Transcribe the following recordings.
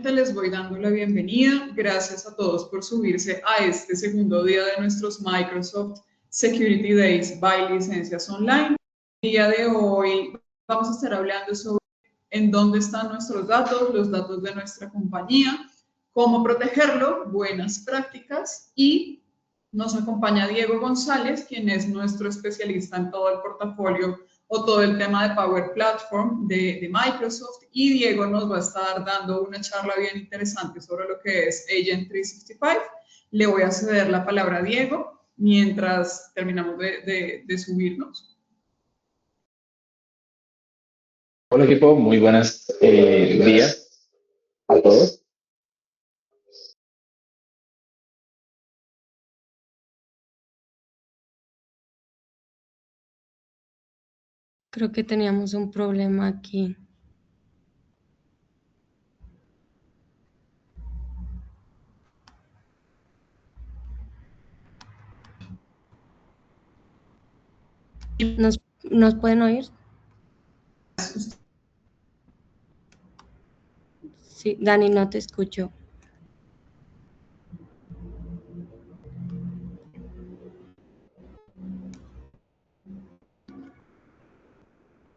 nuevamente les voy dando la bienvenida. Gracias a todos por subirse a este segundo día de nuestros Microsoft Security Days by Licencias Online. El día de hoy vamos a estar hablando sobre en dónde están nuestros datos, los datos de nuestra compañía, cómo protegerlo, buenas prácticas, y nos acompaña Diego González, quien es nuestro especialista en todo el portafolio o todo el tema de Power Platform de Microsoft, y Diego nos va a estar dando una charla bien interesante sobre lo que es Agent 365. Le voy a ceder la palabra a Diego mientras terminamos de subirnos. Hola equipo, muy buenos días a todos. Creo que teníamos un problema aquí. ¿Nos pueden oír? Sí, Dani, no te escucho.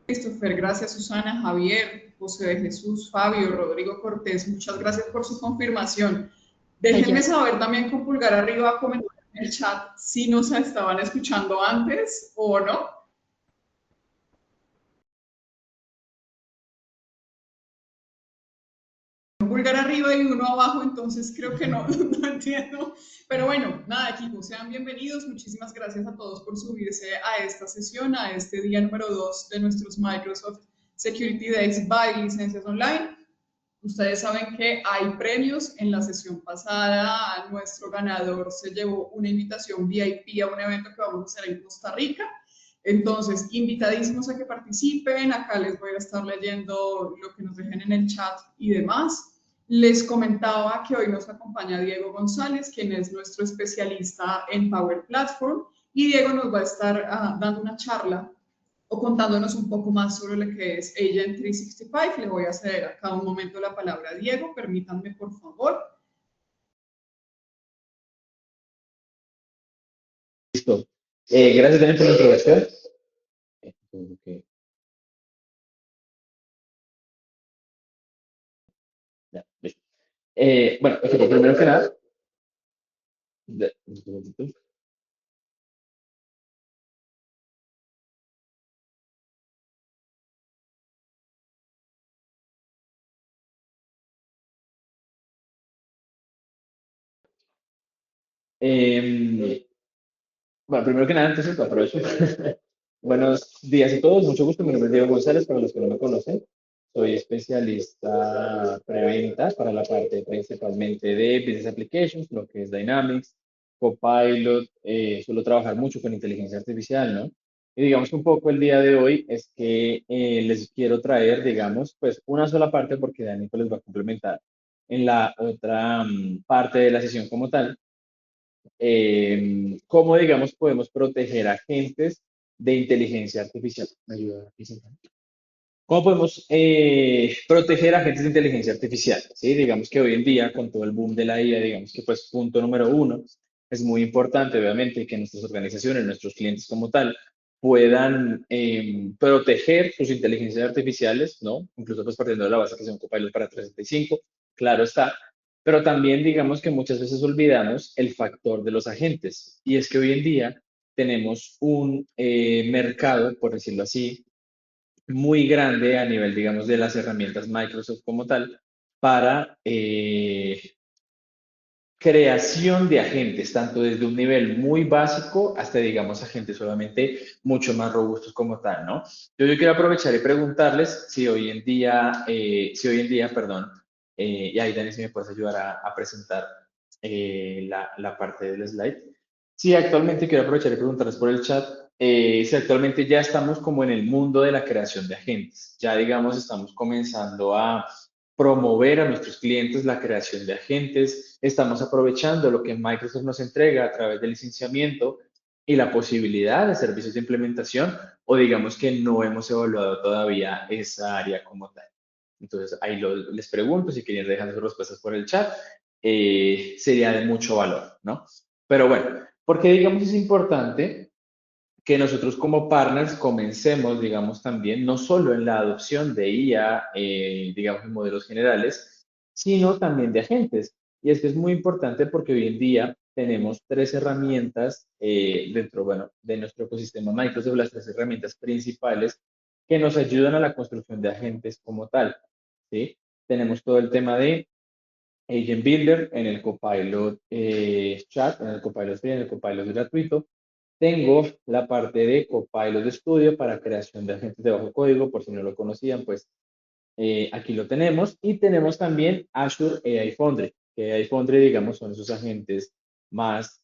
Christopher, gracias Susana, Javier, José de Jesús, Fabio, Rodrigo Cortés, muchas gracias por su confirmación. Déjenme saber también con pulgar arriba, comentar en el chat si nos estaban escuchando antes o no. Un pulgar arriba y uno abajo, entonces creo que no, no entiendo. Pero bueno, nada, equipo, sean bienvenidos. Muchísimas gracias a todos por subirse a esta sesión, a este día número 2 de nuestros Microsoft Security Days by Licencias Online. Ustedes saben que hay premios. En la sesión pasada, nuestro ganador se llevó una invitación VIP a un evento que vamos a hacer en Costa Rica. Entonces, invitadísimos a que participen. Acá les voy a estar leyendo lo que nos dejen en el chat y demás. Les comentaba que hoy nos acompaña Diego González, quien es nuestro especialista en Power Platform, y Diego nos va a estar dando una charla o contándonos un poco más sobre lo que es Agent 365. Le voy a ceder acá un momento la palabra a Diego, permítanme por favor. Listo. Gracias también por la introducción. Ya, listo. Bueno, primero que nada, un segundito. Bueno, primero que nada, entonces aprovecho. Buenos días a todos, mucho gusto. Mi nombre es Diego González, para los que no me conocen. Soy especialista preventa para la parte principalmente de Business Applications, lo que es Dynamics, Copilot. Suelo trabajar mucho con inteligencia artificial, ¿no? Y digamos que un poco el día de hoy es que les quiero traer, digamos, pues una sola parte, porque Dani pues, les va a complementar en la otra parte de la sesión como tal, cómo, digamos, podemos proteger agentes de inteligencia artificial. ¿Me ayuda a presentar? ¿Cómo podemos proteger agentes de inteligencia artificial? ¿Sí? Digamos que hoy en día, con todo el boom de la IA, digamos que pues punto número uno, es muy importante, obviamente, que nuestras organizaciones, nuestros clientes como tal, puedan proteger sus inteligencias artificiales, ¿no? Incluso pues partiendo de la base que son Copilot para 365, claro está, pero también digamos que muchas veces olvidamos el factor de los agentes, y es que hoy en día tenemos un mercado, por decirlo así, muy grande a nivel, digamos, de las herramientas Microsoft como tal, para creación de agentes, tanto desde un nivel muy básico hasta, digamos, agentes solamente mucho más robustos como tal, ¿no? Yo quiero aprovechar y preguntarles si hoy en día, perdón, y ahí Dani, si me puedes ayudar a presentar la parte del slide. Sí, actualmente quiero aprovechar y preguntarles por el chat si actualmente ya estamos como en el mundo de la creación de agentes. Ya, digamos, estamos comenzando a promover a nuestros clientes la creación de agentes. Estamos aprovechando lo que Microsoft nos entrega a través del licenciamiento y la posibilidad de servicios de implementación, o digamos que no hemos evaluado todavía esa área como tal. Entonces ahí les pregunto si quieren dejar sus respuestas por el chat, sería de mucho valor, ¿no? Pero bueno, porque digamos es importante que nosotros como partners comencemos, digamos, también, no solo en la adopción de IA, digamos, en modelos generales, sino también de agentes. Y es que es muy importante porque hoy en día tenemos tres herramientas dentro, bueno, de nuestro ecosistema Microsoft, las tres herramientas principales que nos ayudan a la construcción de agentes como tal, ¿sí? Tenemos todo el tema de Agent Builder en el Copilot Chat, en el Copilot Free, en el Copilot gratuito. Tengo la parte de Copilot Studio para creación de agentes de bajo código, por si no lo conocían, pues aquí lo tenemos. Y tenemos también Azure AI Foundry, que AI Foundry, digamos, son esos agentes más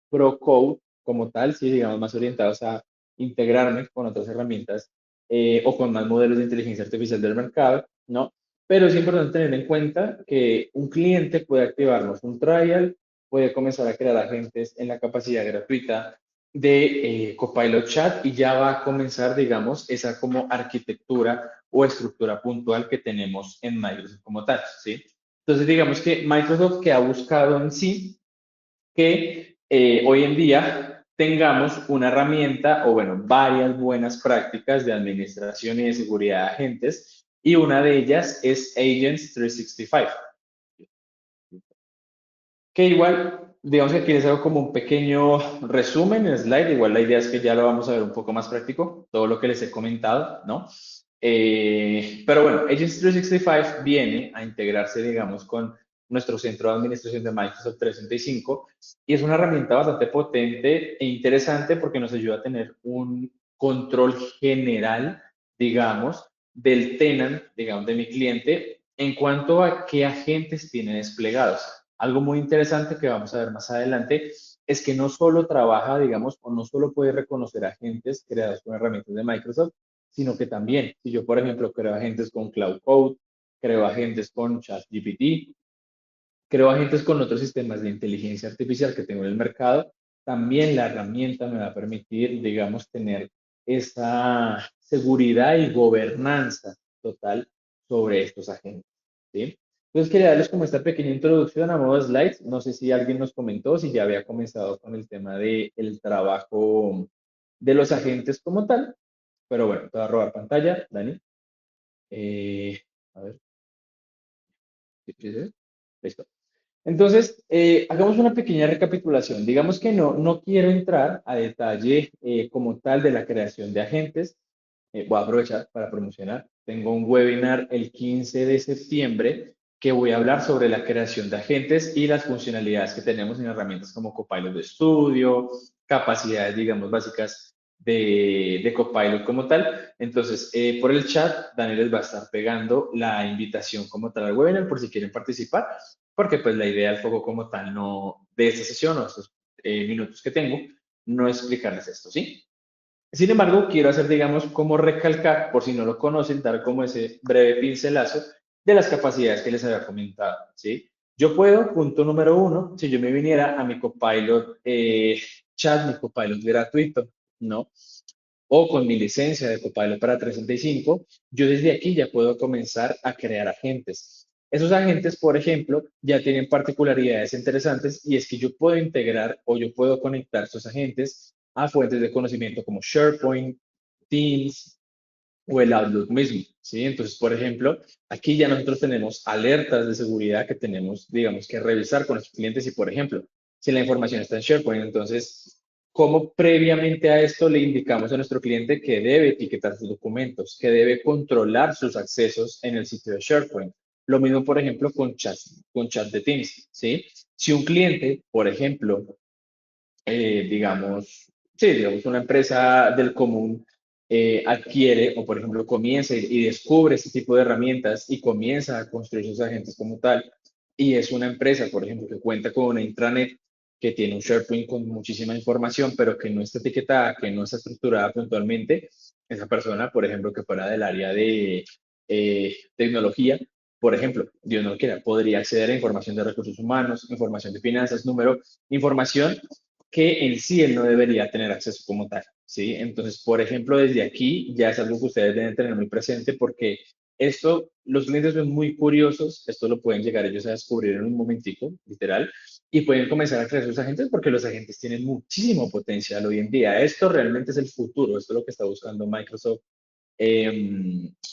pro code como tal, sí, digamos, más orientados a integrarme con otras herramientas o con más modelos de inteligencia artificial del mercado, ¿no? Pero es importante tener en cuenta que un cliente puede activarnos un trial, puede comenzar a crear agentes en la capacidad gratuita de Copilot Chat y ya va a comenzar, digamos, esa como arquitectura o estructura puntual que tenemos en Microsoft como tal, ¿sí? Entonces, digamos que Microsoft que ha buscado en sí que hoy en día tengamos una herramienta o, bueno, varias buenas prácticas de administración y de seguridad de agentes y una de ellas es Agents 365 que igual, digamos que aquí les hago como un pequeño resumen en slide, igual la idea es que ya lo vamos a ver un poco más práctico, todo lo que les he comentado, ¿no? Pero bueno, Agents 365 viene a integrarse, digamos, con nuestro centro de administración de Microsoft 365 y es una herramienta bastante potente e interesante porque nos ayuda a tener un control general, digamos, del tenant, digamos, de mi cliente en cuanto a qué agentes tiene desplegados. Algo muy interesante que vamos a ver más adelante es que no solo trabaja, digamos, o no solo puede reconocer agentes creados con herramientas de Microsoft, sino que también, si yo, por ejemplo, creo agentes con Cloud Code, creo agentes con ChatGPT, creo agentes con otros sistemas de inteligencia artificial que tengo en el mercado, también la herramienta me va a permitir, digamos, tener esa seguridad y gobernanza total sobre estos agentes, ¿sí? Entonces, quería darles como esta pequeña introducción a modo de slides. No sé si alguien nos comentó, si ya había comenzado con el tema del trabajo de los agentes como tal, pero bueno, te voy a robar pantalla, Dani. Eh, a ver, ¿sí se ve? Listo. Entonces, hagamos una pequeña recapitulación. Digamos que no quiero entrar a detalle como tal de la creación de agentes. Voy a aprovechar para promocionar. Tengo un webinar el 15 de septiembre que voy a hablar sobre la creación de agentes y las funcionalidades que tenemos en herramientas como Copilot Studio, capacidades, digamos, básicas de Copilot como tal. Entonces, por el chat, Daniel les va a estar pegando la invitación como tal al webinar por si quieren participar, porque pues la idea del foco como tal no, de esta sesión o estos minutos que tengo, no es explicarles esto, ¿sí? Sin embargo, quiero hacer, digamos, como recalcar, por si no lo conocen, dar como ese breve pincelazo de las capacidades que les había comentado, ¿sí? Yo puedo, punto número uno, si yo me viniera a mi Copilot chat, mi Copilot gratuito, ¿no? O con mi licencia de Copilot para 365, yo desde aquí ya puedo comenzar a crear agentes. Esos agentes, por ejemplo, ya tienen particularidades interesantes y es que yo puedo integrar o yo puedo conectar esos agentes a fuentes de conocimiento como SharePoint, Teams o el Outlook mismo, ¿sí? Entonces, por ejemplo, aquí ya nosotros tenemos alertas de seguridad que tenemos, digamos, que revisar con los clientes y, por ejemplo, si la información está en SharePoint, entonces, ¿cómo previamente a esto le indicamos a nuestro cliente que debe etiquetar sus documentos, que debe controlar sus accesos en el sitio de SharePoint? Lo mismo, por ejemplo, con chat de Teams, ¿sí? Si un cliente, por ejemplo, digamos, sí, digamos, una empresa del común adquiere o, por ejemplo, comienza y descubre este tipo de herramientas y comienza a construir sus agentes como tal, y es una empresa, por ejemplo, que cuenta con una intranet que tiene un SharePoint con muchísima información, pero que no está etiquetada, que no está estructurada puntualmente, esa persona, por ejemplo, que fuera del área de tecnología, por ejemplo, Dios no quiera, podría acceder a información de recursos humanos, información de finanzas, número, información que en sí él no debería tener acceso como tal, ¿sí? Entonces, por ejemplo, desde aquí ya es algo que ustedes deben tener muy presente porque Esto, los clientes son muy curiosos, esto lo pueden llegar ellos a descubrir en un momentico, literal, y pueden comenzar a crear sus agentes porque los agentes tienen muchísimo potencial hoy en día. Esto realmente es el futuro, esto es lo que está buscando Microsoft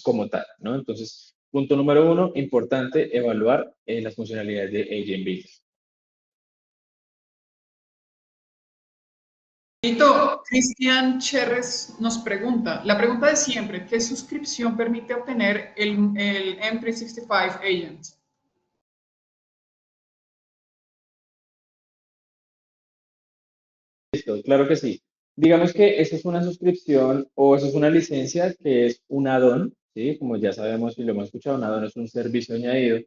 como tal, ¿no? Entonces, punto número uno, importante evaluar las funcionalidades de Agent Builder. Cristian Cherres nos pregunta, la pregunta de siempre, ¿qué suscripción permite obtener el M365 Agent? Listo, claro que sí. Digamos que esa es una suscripción o eso es una licencia que es un add-on, ¿sí? Como ya sabemos y lo hemos escuchado, un add-on es un servicio añadido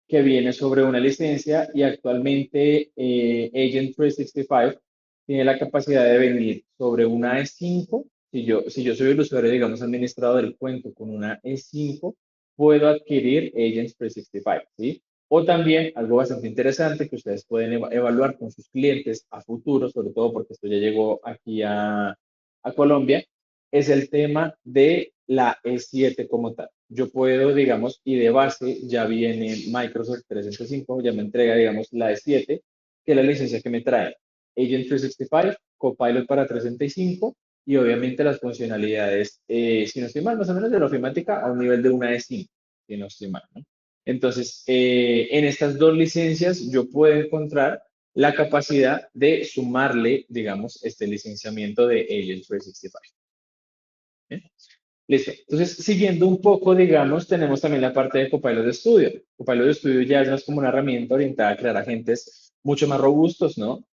que viene sobre una licencia y actualmente Agent 365 tiene la capacidad de venir sobre una E5. Si yo soy el usuario, digamos, administrador del cuento con una E5, puedo adquirir Agent 365, ¿sí? O también algo bastante interesante que ustedes pueden evaluar con sus clientes a futuro, sobre todo porque esto ya llegó aquí a Colombia, es el tema de la E7 como tal. Yo puedo, digamos, y de base ya viene Microsoft 365, ya me entrega, digamos, la E7, que es la licencia que me trae. Agent 365, Copilot para 365 y obviamente las funcionalidades, si no estoy mal, más o menos de la ofimática a un nivel de una E5, si no estoy mal, ¿no? Entonces, en estas dos licencias yo puedo encontrar la capacidad de sumarle, digamos, este licenciamiento de Agent 365. ¿Bien? Listo. Entonces, siguiendo un poco, digamos, tenemos también la parte de Copilot Studio. Copilot Studio ya es más como una herramienta orientada a crear agentes mucho más robustos, ¿no?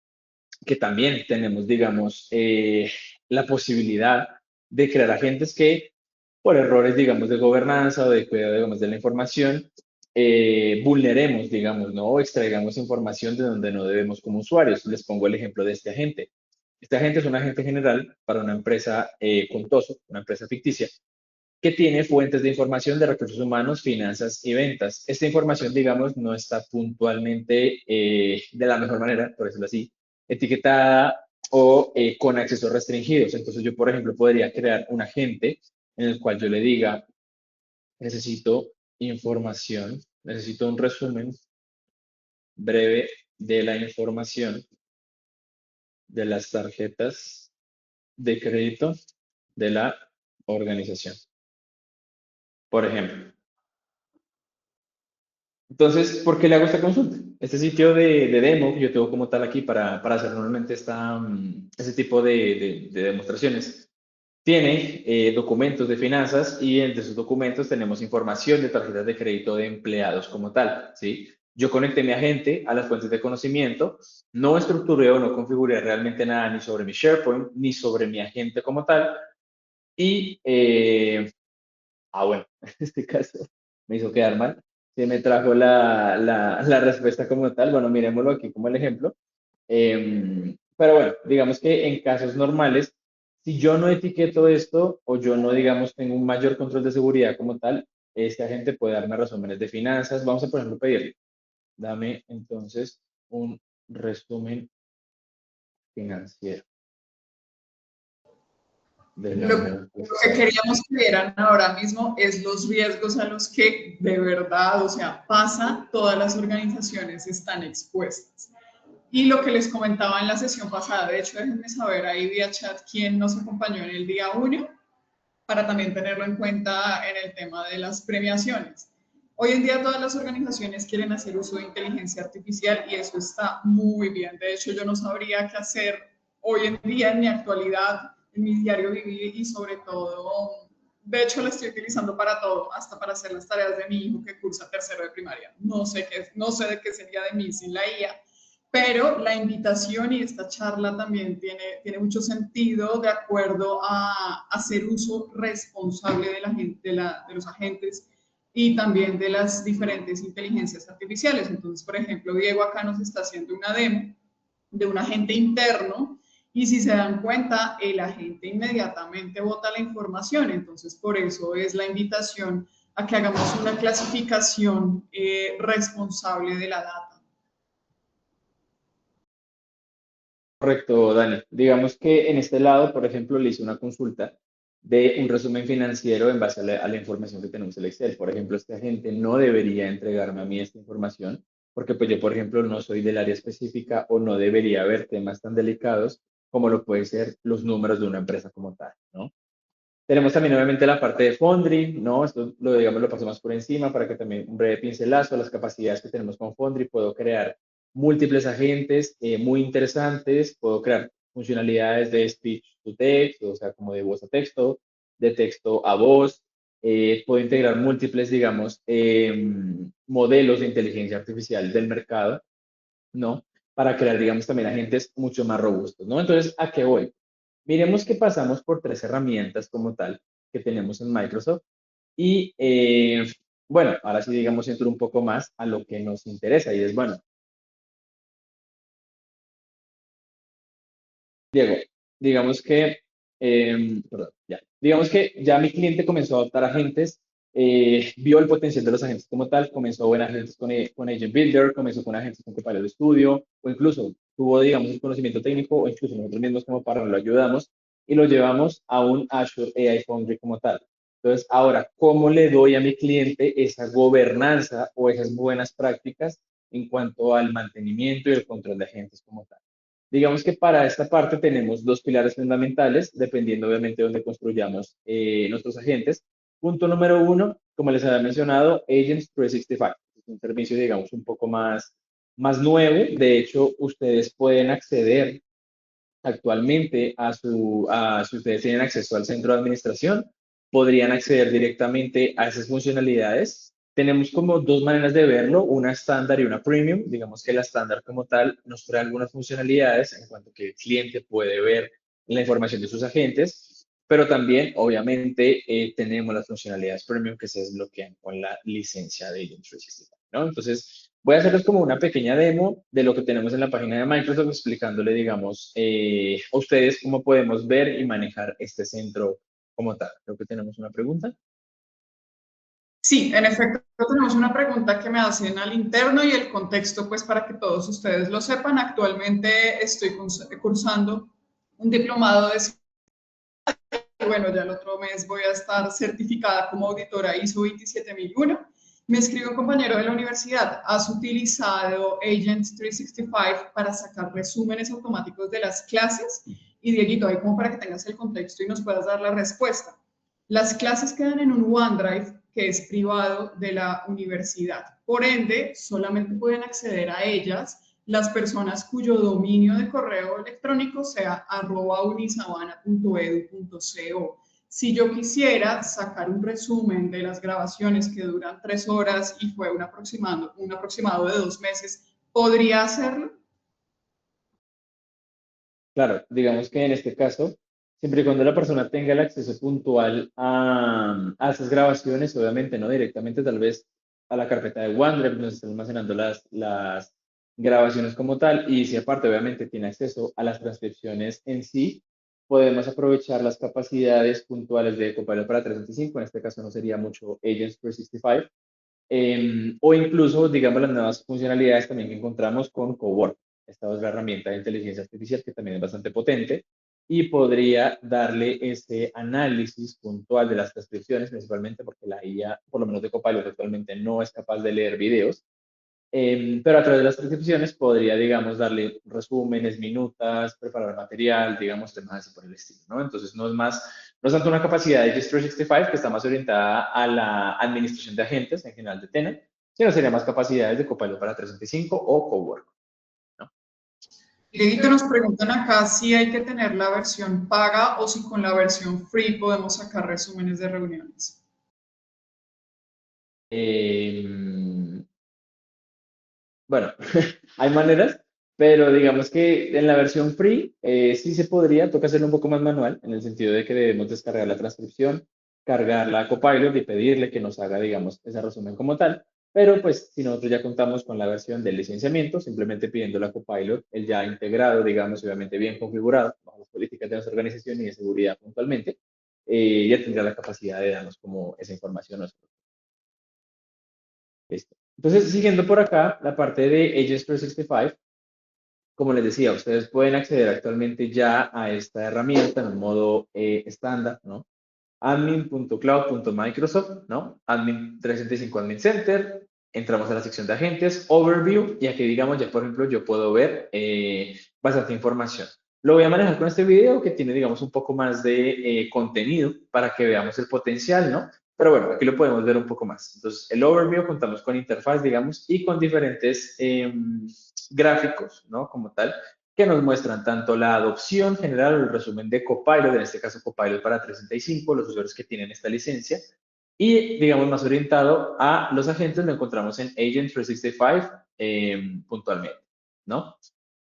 Que también tenemos, digamos, la posibilidad de crear agentes que, por errores, digamos, de gobernanza o de cuidado, digamos, de la información, vulneremos, digamos, ¿no? O extraigamos información de donde no debemos como usuarios. Les pongo el ejemplo de este agente. Este agente es un agente general para una empresa contoso, una empresa ficticia, que tiene fuentes de información de recursos humanos, finanzas y ventas. Esta información, digamos, no está puntualmente de la mejor manera, por decirlo así, etiquetada o con accesos restringidos. Entonces yo, por ejemplo, podría crear un agente en el cual yo le diga, necesito información, necesito un resumen breve de la información de las tarjetas de crédito de la organización, por ejemplo. Entonces, ¿por qué le hago esta consulta? Este sitio de demo que yo tengo como tal aquí para hacer normalmente ese tipo de demostraciones, tiene documentos de finanzas y entre esos documentos tenemos información de tarjetas de crédito de empleados como tal, ¿sí? Yo conecté mi agente a las fuentes de conocimiento, no estructuré o no configuré realmente nada ni sobre mi SharePoint ni sobre mi agente como tal y bueno, en este caso me hizo quedar mal. Se me trajo la respuesta como tal. Bueno, miremoslo aquí como el ejemplo. Pero bueno, digamos que en casos normales, si yo no etiqueto esto o yo no, digamos, tengo un mayor control de seguridad como tal, este agente puede darme resúmenes de finanzas. Vamos a, por ejemplo, pedirle, dame entonces un resumen financiero de la Lo que organización. queríamos que vieran ahora mismo es los riesgos a los que de verdad, o sea, pasa, todas las organizaciones están expuestas. Y lo que les comentaba en la sesión pasada, de hecho, déjenme saber ahí vía chat quién nos acompañó en el día 1 para también tenerlo en cuenta en el tema de las premiaciones. Hoy en día todas las organizaciones quieren hacer uso de inteligencia artificial y eso está muy bien. De hecho, yo no sabría qué hacer hoy en día en mi actualidad, en mi diario vivir y sobre todo, de hecho la estoy utilizando para todo, hasta para hacer las tareas de mi hijo que cursa tercero de primaria. No sé de qué sería de mí sin la IA, pero la invitación y esta charla también tiene mucho sentido de acuerdo a hacer uso responsable de, la gente, de los agentes y también de las diferentes inteligencias artificiales. Entonces, por ejemplo, Diego acá nos está haciendo una demo de un agente interno y si se dan cuenta, el agente inmediatamente bota la información. Entonces, por eso es la invitación a que hagamos una clasificación responsable de la data. Correcto, Dani. Digamos que en este lado, por ejemplo, le hice una consulta de un resumen financiero en base a la información que tenemos en el Excel. Por ejemplo, este agente no debería entregarme a mí esta información porque pues yo, por ejemplo, no soy del área específica o no debería haber temas tan delicados como lo puede ser los números de una empresa como tal, ¿no? Tenemos también obviamente la parte de Foundry, ¿no? Esto lo, digamos, lo pasamos por encima para que también un breve pincelazo a las capacidades que tenemos con Foundry. Puedo crear múltiples agentes muy interesantes, puedo crear funcionalidades de speech to text, o sea, como de voz a texto, de texto a voz. Puedo integrar múltiples, digamos, modelos de inteligencia artificial del mercado, ¿no? Para crear, digamos, también agentes mucho más robustos, ¿no? Entonces, ¿a qué voy? Miremos que pasamos por tres herramientas como tal que tenemos en Microsoft y, bueno, ahora sí, digamos, entro un poco más a lo que nos interesa y es, bueno, Diego, digamos que, perdón, ya. Digamos que ya mi cliente comenzó a adoptar agentes, vio el potencial de los agentes como tal, comenzó a ver agentes con Agent Builder, comenzó con agentes con Copilot Studio, o incluso tuvo, digamos, un conocimiento técnico, o incluso nosotros mismos como partner lo ayudamos y lo llevamos a un Azure AI Foundry como tal. Entonces, ahora, ¿cómo le doy a mi cliente esa gobernanza o esas buenas prácticas en cuanto al mantenimiento y el control de agentes como tal? Digamos que para esta parte tenemos dos pilares fundamentales, dependiendo obviamente de dónde construyamos nuestros agentes. Punto número uno, como les había mencionado, Agents 365. Es un servicio, digamos, un poco más nuevo. De hecho, ustedes pueden acceder actualmente si ustedes tienen acceso al centro de administración, podrían acceder directamente a esas funcionalidades. Tenemos como dos maneras de verlo, una estándar y una premium. Digamos que la estándar como tal nos trae algunas funcionalidades en cuanto que el cliente puede ver la información de sus agentes, pero también obviamente tenemos las funcionalidades premium que se desbloquean con la licencia de Agent 365, ¿no? Entonces, voy a hacerles como una pequeña demo de lo que tenemos en la página de Microsoft, explicándole, digamos, a ustedes cómo podemos ver y manejar este centro como tal. Creo que tenemos una pregunta. Sí, en efecto, tenemos una pregunta que me hacen al interno y el contexto, pues para que todos ustedes lo sepan. Actualmente estoy cursando un diplomado de bueno, ya el otro mes voy a estar certificada como auditora ISO 27001. Me escribe un compañero de la universidad, ¿has utilizado Agents 365 para sacar resúmenes automáticos de las clases? Y Dieguito, ahí como para que tengas el contexto y nos puedas dar la respuesta. Las clases quedan en un OneDrive que es privado de la universidad. Por ende, solamente pueden acceder a ellas las personas cuyo dominio de correo electrónico sea @unisabana.edu.co. Si yo quisiera sacar un resumen de las grabaciones que duran 3 horas y fue un aproximado de 2 meses, ¿podría hacerlo? Claro, digamos que en este caso, siempre y cuando la persona tenga el acceso puntual a esas grabaciones, obviamente, no directamente tal vez a la carpeta de OneDrive, donde se están almacenando las grabaciones como tal, y si aparte obviamente tiene acceso a las transcripciones en sí, podemos aprovechar las capacidades puntuales de Copilot para 365, en este caso no sería mucho Agents 365, o incluso, digamos, las nuevas funcionalidades también que encontramos con Cowork. Esta es la herramienta de inteligencia artificial que también es bastante potente y podría darle ese análisis puntual de las transcripciones, principalmente porque la IA, por lo menos de Copilot, actualmente no es capaz de leer videos, pero a través de las transcripciones podría, digamos, darle resúmenes, minutas, preparar material, digamos, temas así por el estilo, ¿no? Entonces, no es tanto una capacidad de Gist365 que está más orientada a la administración de agentes en general de Tena, sino sería más capacidades de Copilot para 365 o Cowork, ¿no? Dieguito, nos preguntan acá si hay que tener la versión paga o si con la versión free podemos sacar resúmenes de reuniones. Eh, Bueno, hay maneras, pero digamos que en la versión free sí se podría, toca hacerlo un poco más manual, en el sentido de que debemos descargar la transcripción, cargarla a Copilot y pedirle que nos haga, digamos, ese resumen como tal. Pero pues si nosotros ya contamos con la versión del licenciamiento, simplemente pidiendo a Copilot, el ya integrado, digamos, obviamente bien configurado, bajo las políticas de nuestra organización y de seguridad puntualmente, ya tendrá la capacidad de darnos como esa información. Listo. Entonces, siguiendo por acá, la parte de Agents 365, como les decía, ustedes pueden acceder actualmente ya a esta herramienta en un modo estándar, ¿no? admin.cloud.microsoft, ¿no? Admin 365 Admin Center, entramos a la sección de agentes, Overview, y aquí digamos ya, por ejemplo, yo puedo ver bastante información. Lo voy a manejar con este video que tiene, digamos, un poco más de contenido para que veamos el potencial, ¿no? Pero bueno, aquí lo podemos ver un poco más. Entonces, el overview contamos con interfaz, digamos, y con diferentes gráficos, ¿no? Como tal, que nos muestran tanto la adopción general o el resumen de Copilot, en este caso Copilot para 365, los usuarios que tienen esta licencia, y, digamos, más orientado a los agentes, lo encontramos en Agent 365 puntualmente, ¿no?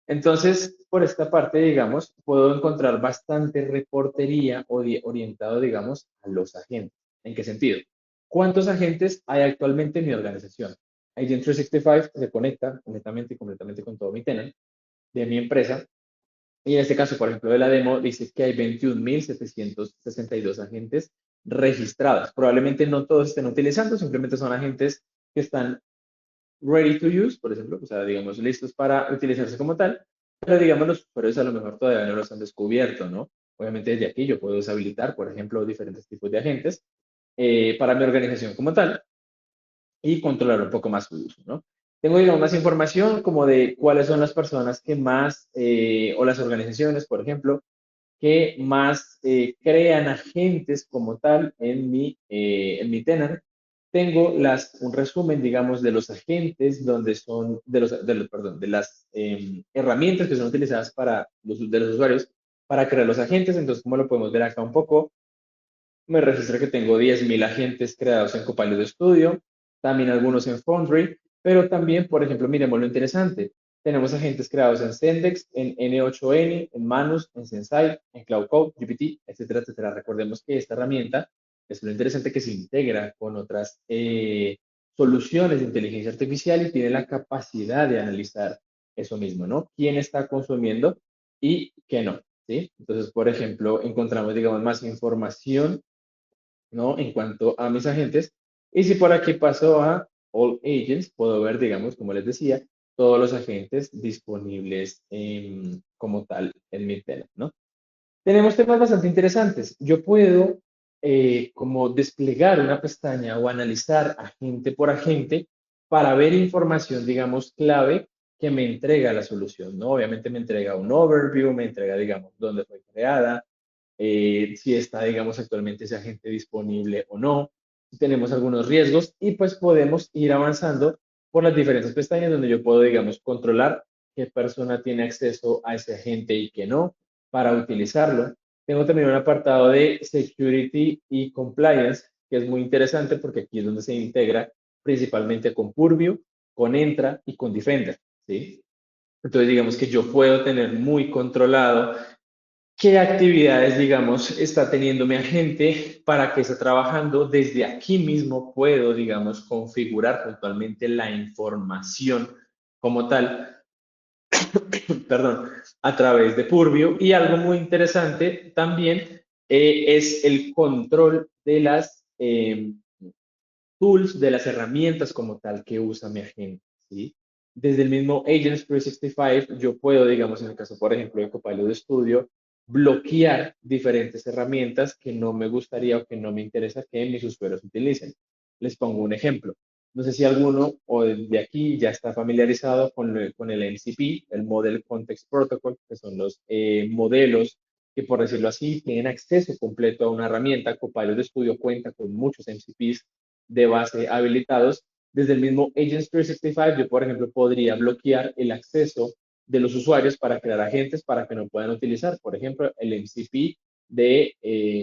Entonces, por esta parte, digamos, puedo encontrar bastante reportería orientado, digamos, a los agentes. ¿En qué sentido? ¿Cuántos agentes hay actualmente en mi organización? Agent 365 se conecta completamente y completamente con todo mi tenant de mi empresa. Y en este caso, por ejemplo, de la demo, dice que hay 21.762 agentes registrados. Probablemente no todos estén utilizando, simplemente son agentes que están ready to use, por ejemplo, o sea, digamos, listos para utilizarse como tal, pero digamos, los usuarios a lo mejor todavía no los han descubierto, ¿no? Obviamente desde aquí yo puedo deshabilitar, por ejemplo, diferentes tipos de agentes para mi organización como tal y controlar un poco más su uso, ¿no? Tengo, digamos, más información como de cuáles son las personas que más, o las organizaciones, por ejemplo, que más crean agentes como tal en mi tenant. Tengo un resumen, digamos, de los agentes, donde son, perdón, de las herramientas que son utilizadas para de los usuarios para crear los agentes. Entonces, como lo podemos ver acá un poco, me registra que tengo 10.000 agentes creados en Copilot Studio, también algunos en Foundry, pero también, por ejemplo, miremos lo interesante. Tenemos agentes creados en Sendex, en N8N, en Manus, en Sensei, en Cloud Code, GPT, etcétera, etcétera. Recordemos que esta herramienta es lo interesante que se integra con otras soluciones de inteligencia artificial y tiene la capacidad de analizar eso mismo, ¿no? ¿Quién está consumiendo y qué no? ¿Sí? Entonces, por ejemplo, encontramos, digamos, más información, ¿no? En cuanto a mis agentes. Y si por aquí paso a All Agents, puedo ver, digamos, como les decía, todos los agentes disponibles como tal en mi tenant, ¿no? Tenemos temas bastante interesantes. Yo puedo como desplegar una pestaña o analizar agente por agente para ver información, digamos, clave que me entrega la solución, ¿no? Obviamente me entrega un overview, me entrega, digamos, dónde fue creada, si está, digamos, actualmente ese agente disponible o no, si tenemos algunos riesgos y pues podemos ir avanzando por las diferentes pestañas donde yo puedo, digamos, controlar qué persona tiene acceso a ese agente y qué no para utilizarlo. Tengo también un apartado de security y compliance que es muy interesante porque aquí es donde se integra principalmente con Purview, con Entra y con Defender, ¿sí? Entonces, digamos que yo puedo tener muy controlado qué actividades, digamos, está teniendo mi agente, para qué está trabajando. Desde aquí mismo puedo, digamos, configurar puntualmente la información como tal, perdón, a través de Purview. Y algo muy interesante también es el control de las tools, de las herramientas como tal que usa mi agente, ¿sí? Desde el mismo Agents 365, yo puedo, digamos, en el caso, por ejemplo, de Copilot Studio, bloquear diferentes herramientas que no me gustaría o que no me interesa que mis usuarios utilicen. Les pongo un ejemplo. No sé si alguno o de aquí ya está familiarizado con el MCP, el Model Context Protocol, que son los modelos que, por decirlo así, tienen acceso completo a una herramienta. Copilot Studio cuenta con muchos MCPs de base habilitados. Desde el mismo Agents 365, yo, por ejemplo, podría bloquear el acceso de los usuarios para crear agentes para que no puedan utilizar, por ejemplo, el MCP de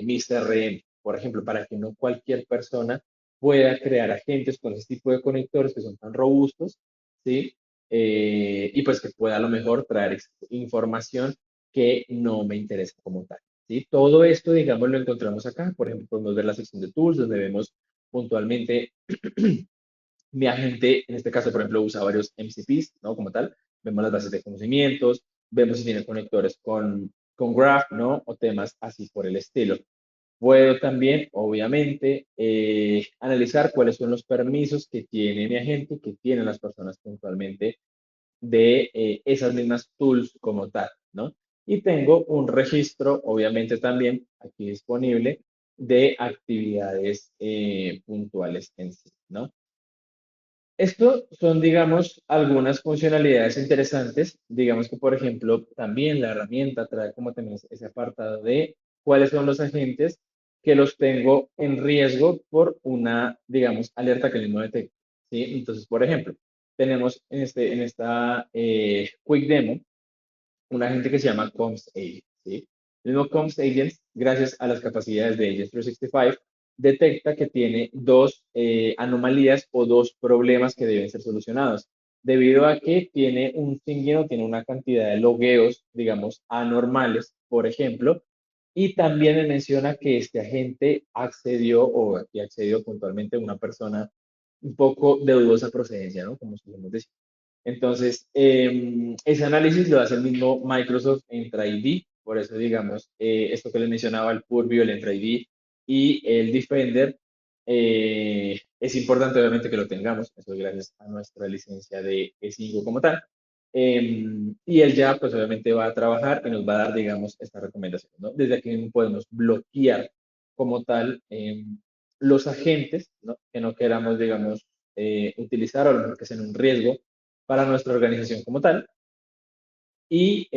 mi CRM, por ejemplo, para que no cualquier persona pueda crear agentes con ese tipo de conectores que son tan robustos, ¿sí? Y pues que pueda a lo mejor traer información que no me interesa como tal, ¿sí? Todo esto, digamos, lo encontramos acá. Por ejemplo, podemos ver la sección de tools, donde vemos puntualmente mi agente, en este caso, por ejemplo, usa varios MCPs, ¿no? Como tal, vemos las bases de conocimientos, vemos si tiene conectores con Graph, ¿no? O temas así por el estilo. Puedo también, obviamente, analizar cuáles son los permisos que tiene mi agente, que tienen las personas puntualmente de esas mismas tools como tal, ¿no? Y tengo un registro, obviamente, también aquí disponible de actividades puntuales en sí, ¿no? Esto son, digamos, algunas funcionalidades interesantes. Digamos que, por ejemplo, también la herramienta trae como también ese apartado de cuáles son los agentes que los tengo en riesgo por una, digamos, alerta que el mismo detecta, ¿sí? Entonces, por ejemplo, tenemos en esta Quick Demo un agente que se llama Comms Agent, ¿sí? El mismo Comms Agent, gracias a las capacidades de Agent 365, detecta que tiene dos anomalías o dos problemas que deben ser solucionados, debido a que tiene un signo, tiene una cantidad de logueos, digamos, anormales, por ejemplo, y también me menciona que este agente accedió o aquí accedió puntualmente una persona un poco de dudosa procedencia, ¿no? Como solemos decir. Entonces, ese análisis lo hace el mismo Microsoft Entra ID, por eso, digamos, esto que les mencionaba, el Purview, el Entra ID y el Defender, es importante obviamente que lo tengamos, eso es gracias a nuestra licencia de E5 como tal. Y él ya, pues obviamente va a trabajar y nos va a dar, digamos, esta recomendación, ¿no? Desde aquí mismo podemos bloquear como tal los agentes, ¿no? Que no queramos, digamos, utilizar o a lo mejor que sean un riesgo para nuestra organización como tal y,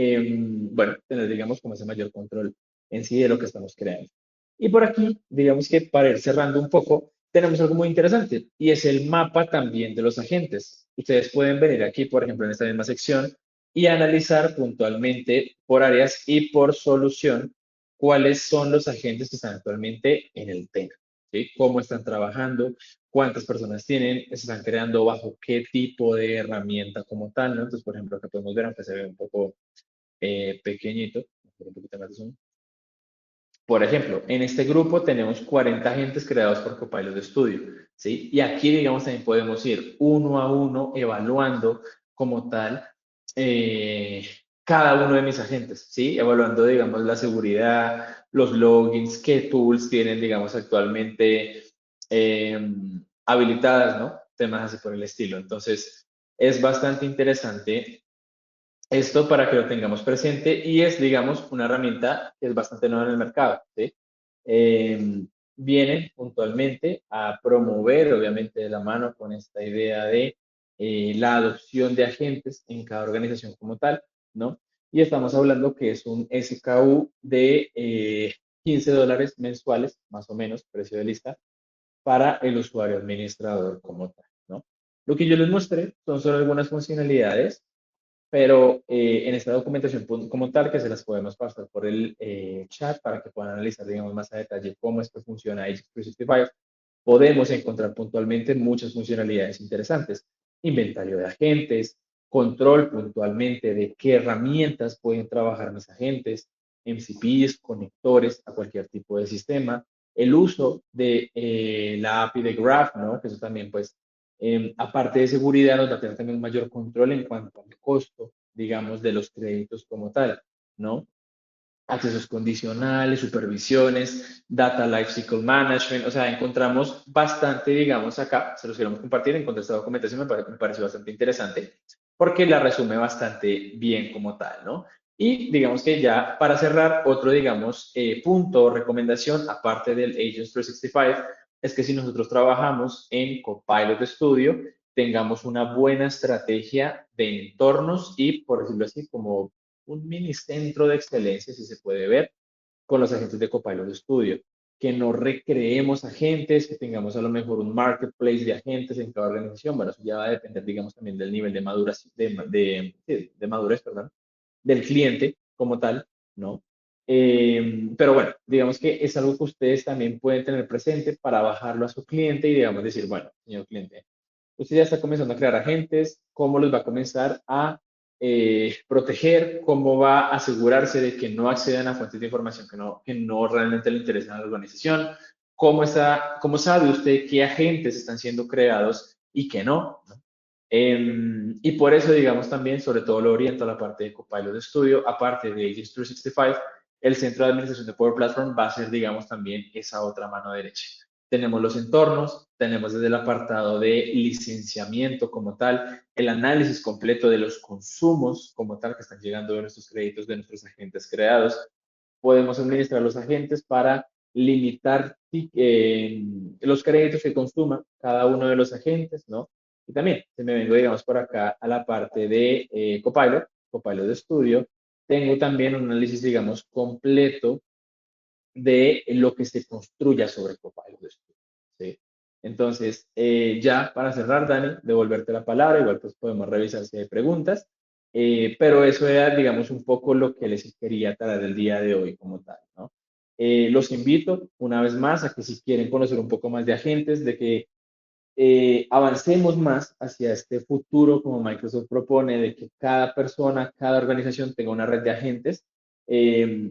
bueno, tener, digamos, como ese mayor control en sí de lo que estamos creando. Y por aquí, digamos que para ir cerrando un poco, tenemos algo muy interesante y es el mapa también de los agentes. Ustedes pueden venir aquí, por ejemplo, en esta misma sección y analizar puntualmente por áreas y por solución cuáles son los agentes que están actualmente en el tema, ¿sí? Cómo están trabajando, cuántas personas tienen, se están creando bajo qué tipo de herramienta como tal, ¿no? Entonces, por ejemplo, acá podemos ver, aunque se ve un poco pequeñito, un poquito más de zoom. Por ejemplo, en este grupo tenemos 40 agentes creados por Copilot Studio, ¿sí? Y aquí, digamos, también podemos ir uno a uno evaluando como tal eh, cada uno de mis agentes, ¿sí? Evaluando, digamos, la seguridad, los logins, qué tools tienen, digamos, actualmente habilitadas, ¿no? Temas así por el estilo. Entonces, es bastante interesante esto para que lo tengamos presente y es, digamos, una herramienta que es bastante nueva en el mercado, ¿sí? Viene puntualmente a promover, obviamente, de la mano con esta idea de la adopción de agentes en cada organización como tal, ¿no? Y estamos hablando que es un SKU de $15 mensuales, más o menos, precio de lista, para el usuario administrador como tal, ¿no? Lo que yo les mostré son solo algunas funcionalidades pero en esta documentación como tal, que se las podemos pasar por el chat para que puedan analizar, digamos, más a detalle cómo es que funciona Agent 365, podemos encontrar puntualmente muchas funcionalidades interesantes. Inventario de agentes, control puntualmente de qué herramientas pueden trabajar mis agentes, MCPs, conectores a cualquier tipo de sistema, el uso de la API de Graph, ¿no? Que eso también, pues, aparte de seguridad, nos va a tener también un mayor control en cuanto al costo, digamos, de los créditos como tal, ¿no? Accesos condicionales, supervisiones, data lifecycle management, o sea, encontramos bastante, digamos, acá, se los queremos compartir, encontré esta documentación, me pareció bastante interesante, porque la resume bastante bien como tal, ¿no? Y digamos que ya para cerrar, otro, digamos, punto o recomendación, aparte del Agents 365, es que si nosotros trabajamos en Copilot Studio, tengamos una buena estrategia de entornos y, por decirlo así, como un mini centro de excelencia, si se puede ver, con los agentes de Copilot Studio. Que no recreemos agentes, que tengamos a lo mejor un marketplace de agentes en cada organización. Bueno, eso ya va a depender, digamos, también del nivel de madurez, de madurez, perdón, del cliente como tal, ¿no? Pero bueno, digamos que es algo que ustedes también pueden tener presente para bajarlo a su cliente y, digamos, decir, bueno, señor cliente, usted ya está comenzando a crear agentes, cómo los va a comenzar a proteger, cómo va a asegurarse de que no accedan a fuentes de información que no realmente le interesan a la organización, cómo sabe usted qué agentes están siendo creados y qué no, ¿no? Y por eso, digamos, también, sobre todo lo oriento a la parte de Copilot Studio, aparte de Agents 365, el centro de administración de Power Platform va a ser, digamos, también esa otra mano derecha. Tenemos los entornos, tenemos desde el apartado de licenciamiento como tal, el análisis completo de los consumos como tal que están llegando de nuestros créditos, de nuestros agentes creados. Podemos administrar los agentes para limitar los créditos que consuma cada uno de los agentes, ¿no? Y también, si me vengo, digamos, por acá a la parte de Copilot de estudio, tengo también un análisis, digamos, completo de lo que se construya sobre Copilot de estudio, ¿sí? Entonces, ya para cerrar, Dani, devolverte la palabra, igual pues podemos revisar si hay preguntas, pero eso era, digamos, un poco lo que les quería traer el día de hoy como tal, ¿no? Los invito una vez más a que si quieren conocer un poco más de agentes, de que avancemos más hacia este futuro, como Microsoft propone, de que cada persona, cada organización tenga una red de agentes.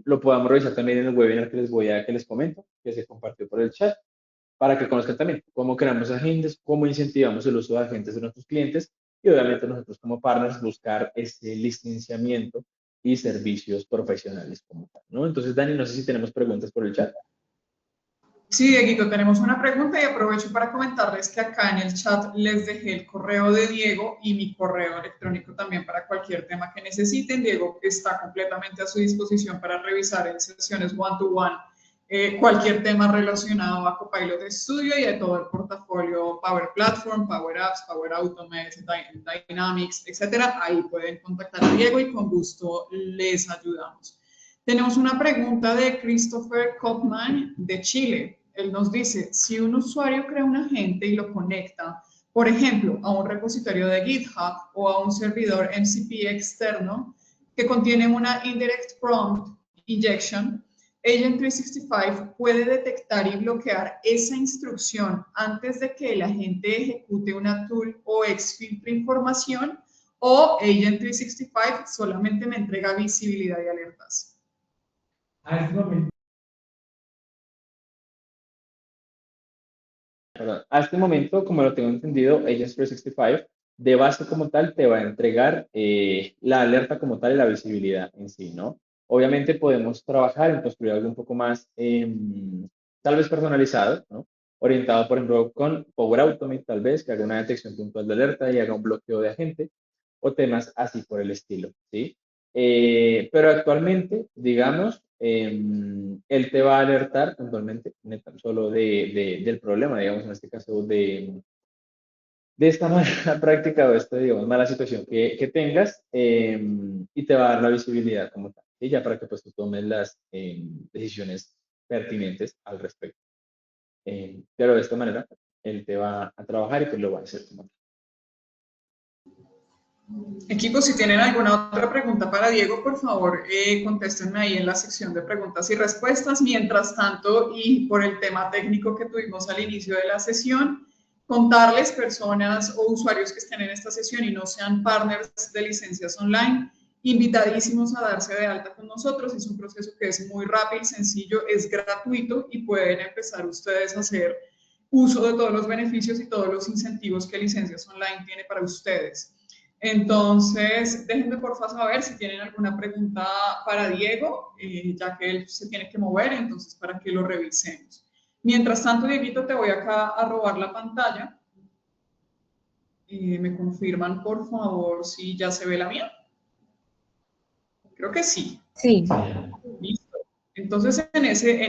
Lo podamos revisar también en el webinar que les comento, que se compartió por el chat, para que conozcan también cómo creamos agentes, cómo incentivamos el uso de agentes de nuestros clientes y obviamente nosotros como partners buscar ese licenciamiento y servicios profesionales como tal, ¿no? Entonces, Dani, no sé si tenemos preguntas por el chat. Sí, Dieguito, tenemos una pregunta y aprovecho para comentarles que acá en el chat les dejé el correo de Diego y mi correo electrónico también para cualquier tema que necesiten. Diego está completamente a su disposición para revisar en sesiones one-to-one cualquier tema relacionado a Copilot Studio y a todo el portafolio Power Platform, Power Apps, Power Automate, Dynamics, etcétera. Ahí pueden contactar a Diego y con gusto les ayudamos. Tenemos una pregunta de Christopher Kaufman de Chile. Él nos dice, si un usuario crea un agente y lo conecta, por ejemplo, a un repositorio de GitHub o a un servidor MCP externo que contiene una indirect prompt injection, Agent 365 puede detectar y bloquear esa instrucción antes de que el agente ejecute una tool o exfiltre información, o Agent 365 solamente me entrega visibilidad y alertas. A este momento, como lo tengo entendido, Agents 365 de base como tal te va a entregar la alerta como tal y la visibilidad en sí, ¿no? Obviamente podemos trabajar en construir algo un poco más, tal vez personalizado, ¿no? Orientado, por ejemplo, con Power Automate, tal vez, que haga una detección puntual de alerta y haga un bloqueo de agente, o temas así por el estilo, ¿sí? Pero actualmente, digamos, él te va a alertar puntualmente solo del problema, digamos, en este caso de esta mala práctica o esta, digamos, mala situación que tengas y te va a dar la visibilidad como tal, y ya para que pues tú tomes las decisiones pertinentes al respecto. Pero de esta manera, él te va a trabajar y pues lo va a hacer como tal. Equipo, si tienen alguna otra pregunta para Diego, por favor, contéstenme ahí en la sección de preguntas y respuestas. Mientras tanto, y por el tema técnico que tuvimos al inicio de la sesión, contarles personas o usuarios que estén en esta sesión y no sean partners de licencias online, invitadísimos a darse de alta con nosotros. Es un proceso que es muy rápido, sencillo, es gratuito y pueden empezar ustedes a hacer uso de todos los beneficios y todos los incentivos que Licencias Online tiene para ustedes. Entonces, déjenme por favor saber si tienen alguna pregunta para Diego, ya que él se tiene que mover, entonces para que lo revisemos. Mientras tanto, Dieguito, te voy acá a robar la pantalla. ¿Me confirman, por favor, si ya se ve la mía? Creo que sí. Sí. Listo. Entonces, en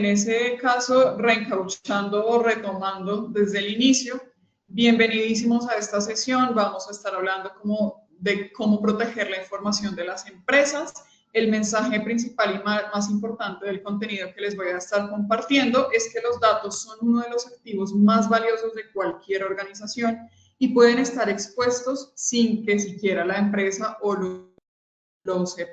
ese caso, reencauchando o retomando desde el inicio, bienvenidísimos a esta sesión. Vamos a estar hablando de cómo proteger la información de las empresas. El mensaje principal y más importante del contenido que les voy a estar compartiendo es que los datos son uno de los activos más valiosos de cualquier organización y pueden estar expuestos sin que siquiera la empresa o lo sepa.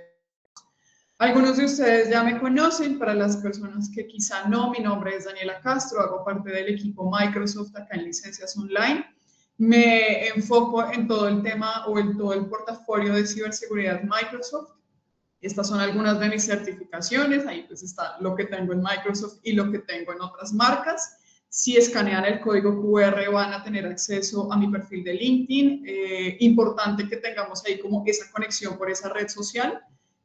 Algunos de ustedes ya me conocen, para las personas que quizá no, mi nombre es Daniela Castro, hago parte del equipo Microsoft acá en Licencias Online. Me enfoco en todo el tema o en todo el portafolio de ciberseguridad Microsoft. Estas son algunas de mis certificaciones, ahí pues está lo que tengo en Microsoft y lo que tengo en otras marcas. Si escanean el código QR van a tener acceso a mi perfil de LinkedIn. Importante que tengamos ahí como esa conexión por esa red social,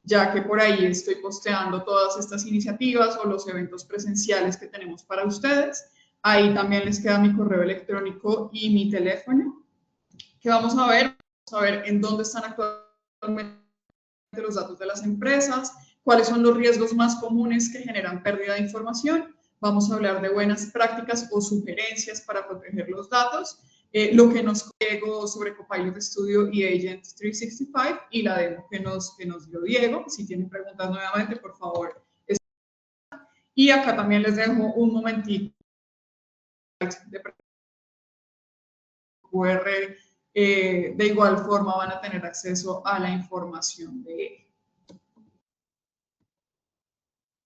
ya que por ahí estoy posteando todas estas iniciativas o los eventos presenciales que tenemos para ustedes. Ahí también les queda mi correo electrónico y mi teléfono. ¿Qué vamos a ver? Vamos a ver en dónde están actualmente los datos de las empresas, cuáles son los riesgos más comunes que generan pérdida de información. vamos a hablar de buenas prácticas o sugerencias para proteger los datos, lo que nos llegó sobre Copilot Studio y Agent 365 y la demo que nos dio Diego. Si tienen preguntas nuevamente, por favor. Y acá también les dejo un momentito de QR. De igual forma van a tener acceso a la información de él.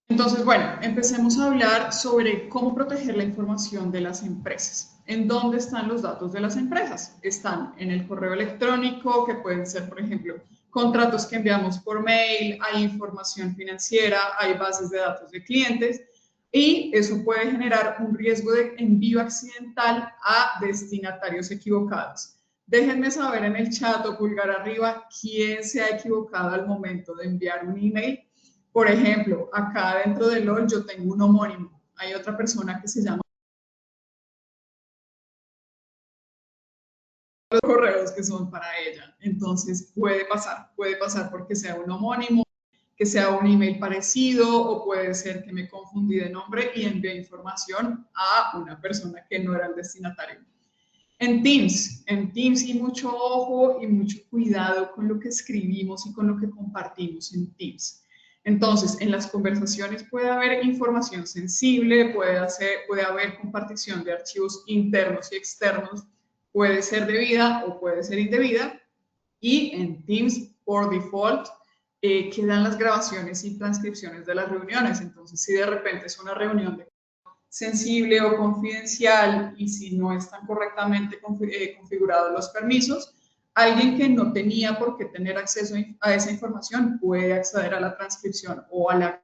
Entonces, bueno, empecemos a hablar sobre cómo proteger la información de las empresas. ¿En dónde están los datos de las empresas? Están en el correo electrónico, que pueden ser, por ejemplo, contratos que enviamos por mail, hay información financiera, hay bases de datos de clientes, y eso puede generar un riesgo de envío accidental a destinatarios equivocados. Déjenme saber en el chat o pulgar arriba quién se ha equivocado al momento de enviar un email. Por ejemplo, acá dentro de LOL yo tengo un homónimo. Hay otra persona que se llama los correos que son para ella. Entonces puede pasar porque sea un homónimo, que sea un email parecido, o puede ser que me confundí de nombre y envié información a una persona que no era el destinatario. En Teams y mucho ojo y mucho cuidado con lo que escribimos y con lo que compartimos en Teams. Entonces, en las conversaciones puede haber información sensible, puede haber compartición de archivos internos y externos, puede ser debida o puede ser indebida, y en Teams, por default, quedan las grabaciones y transcripciones de las reuniones. Entonces, si de repente es una reunión sensible o confidencial y si no están correctamente configurados los permisos, alguien que no tenía por qué tener acceso a esa información puede acceder a la transcripción o a la...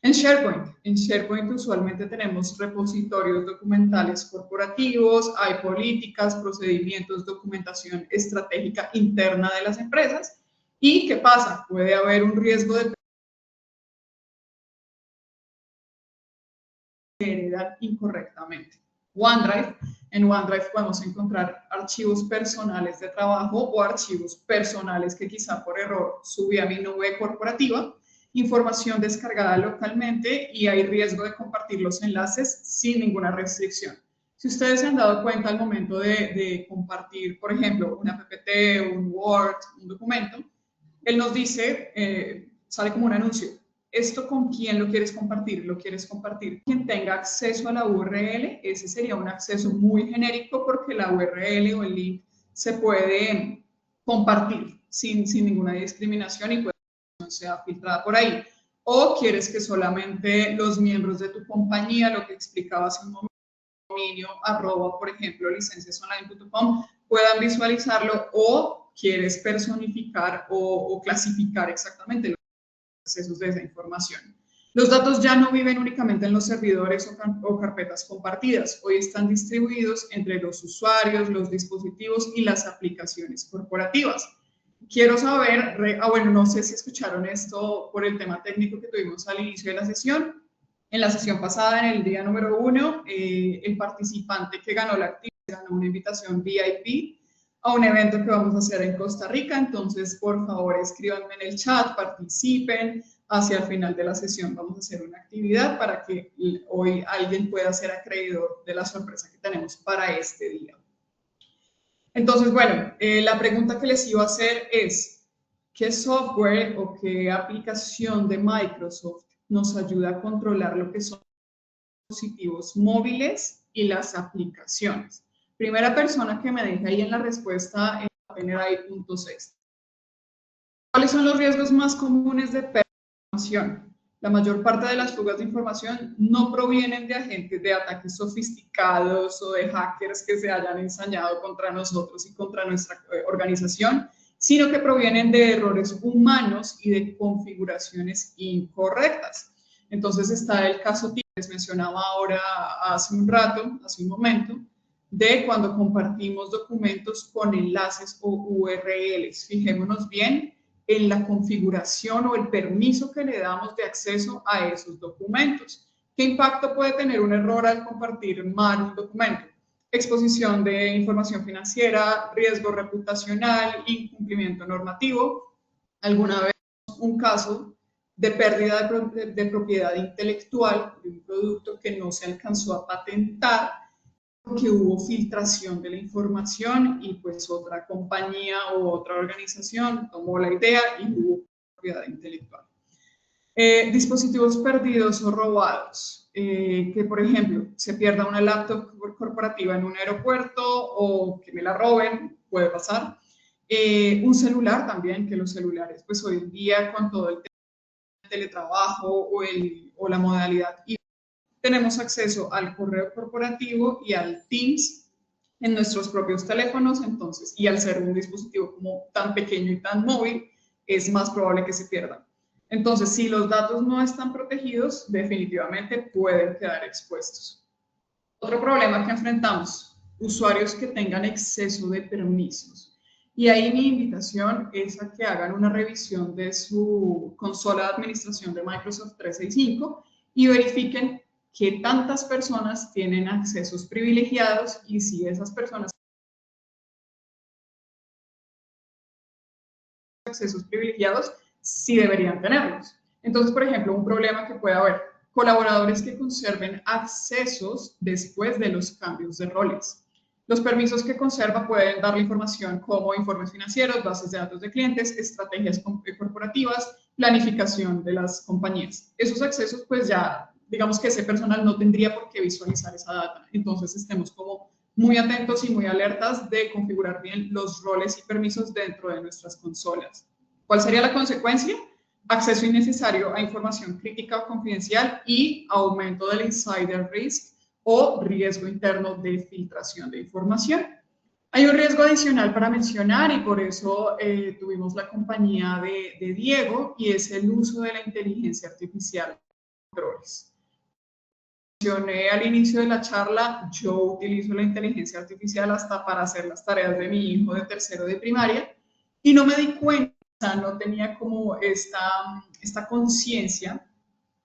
En SharePoint usualmente tenemos repositorios documentales corporativos, hay políticas, procedimientos, documentación estratégica interna de las empresas. ¿Y qué pasa? Puede haber un riesgo de heredan incorrectamente. En OneDrive podemos encontrar archivos personales de trabajo o archivos personales que quizá por error subí a mi nube corporativa, información descargada localmente y hay riesgo de compartir los enlaces sin ninguna restricción. Si ustedes se han dado cuenta al momento de compartir, por ejemplo, una PPT, un Word, un documento, él nos dice, sale como un anuncio, ¿esto con quién lo quieres compartir? ¿Lo quieres compartir? Quien tenga acceso a la URL, ese sería un acceso muy genérico porque la URL o el link se puede compartir sin ninguna discriminación y puede que no sea filtrada por ahí. O quieres que solamente los miembros de tu compañía, lo que explicaba hace un momento, dominio, @ por ejemplo, licenciasonline.com, puedan visualizarlo, o quieres personificar o clasificar exactamente los accesos de esa información. Los datos ya no viven únicamente en los servidores o carpetas compartidas, hoy están distribuidos entre los usuarios, los dispositivos y las aplicaciones corporativas. Quiero saber, bueno, no sé si escucharon esto por el tema técnico que tuvimos al inicio de la sesión. En la sesión pasada, en el día número 1, el participante que ganó la actividad ganó una invitación VIP a un evento que vamos a hacer en Costa Rica. Entonces, por favor, escríbanme en el chat, participen. Hacia el final de la sesión vamos a hacer una actividad para que hoy alguien pueda ser acreedor de la sorpresa que tenemos para este día. Entonces, bueno, la pregunta que les iba a hacer es, ¿qué software o qué aplicación de Microsoft nos ayuda a controlar lo que son los dispositivos móviles y las aplicaciones? Primera persona que me deje ahí en la respuesta va a tener ahí .6. ¿Cuáles son los riesgos más comunes de pérdida de información? La mayor parte de las fugas de información no provienen de agentes de ataques sofisticados o de hackers que se hayan ensañado contra nosotros y contra nuestra organización, sino que provienen de errores humanos y de configuraciones incorrectas. Entonces está el caso que les mencionaba ahora hace un rato, hace un momento, de cuando compartimos documentos con enlaces o URLs. Fijémonos bien en la configuración o el permiso que le damos de acceso a esos documentos. ¿Qué impacto puede tener un error al compartir mal un documento? Exposición de información financiera, riesgo reputacional, incumplimiento normativo. Alguna vez un caso de pérdida de propiedad intelectual de un producto que no se alcanzó a patentar, porque hubo filtración de la información y pues otra compañía o otra organización tomó la idea y hubo propiedad intelectual. Dispositivos perdidos o robados, que por ejemplo se pierda una laptop corporativa en un aeropuerto o que me la roben, puede pasar. Un celular también, que los celulares pues hoy en día con todo el teletrabajo o la modalidad y tenemos acceso al correo corporativo y al Teams en nuestros propios teléfonos, entonces, y al ser un dispositivo como tan pequeño y tan móvil, es más probable que se pierdan. Entonces, si los datos no están protegidos, definitivamente pueden quedar expuestos. Otro problema que enfrentamos, usuarios que tengan exceso de permisos. Y ahí mi invitación es a que hagan una revisión de su consola de administración de Microsoft 365 y verifiquen qué tantas personas tienen accesos privilegiados y si esas personas tienen accesos privilegiados, sí deberían tenerlos. Entonces, por ejemplo, un problema que puede haber, colaboradores que conserven accesos después de los cambios de roles. Los permisos que conserva pueden darle información como informes financieros, bases de datos de clientes, estrategias corporativas, planificación de las compañías. Esos accesos, pues ya, digamos que ese personal no tendría por qué visualizar esa data. Entonces, estemos como muy atentos y muy alertas de configurar bien los roles y permisos dentro de nuestras consolas. ¿Cuál sería la consecuencia? Acceso innecesario a información crítica o confidencial y aumento del insider risk o riesgo interno de filtración de información. Hay un riesgo adicional para mencionar y por eso tuvimos la compañía de Diego y es el uso de la inteligencia artificial. Mencioné al inicio de la charla, yo utilizo la inteligencia artificial hasta para hacer las tareas de mi hijo de tercero de primaria y no me di cuenta, no tenía como esta conciencia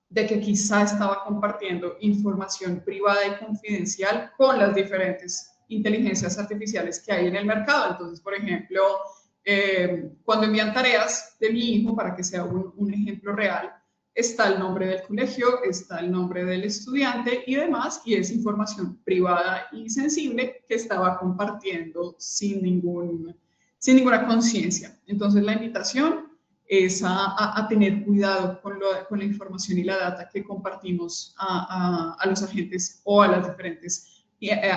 de que quizá estaba compartiendo información privada y confidencial con las diferentes inteligencias artificiales que hay en el mercado. Entonces, por ejemplo, cuando envían tareas de mi hijo, para que sea un ejemplo real, está el nombre del colegio, está el nombre del estudiante y demás, y es información privada y sensible que estaba compartiendo sin ninguna conciencia. Entonces, la invitación es a tener cuidado con la información y la data que compartimos a los agentes o a las diferentes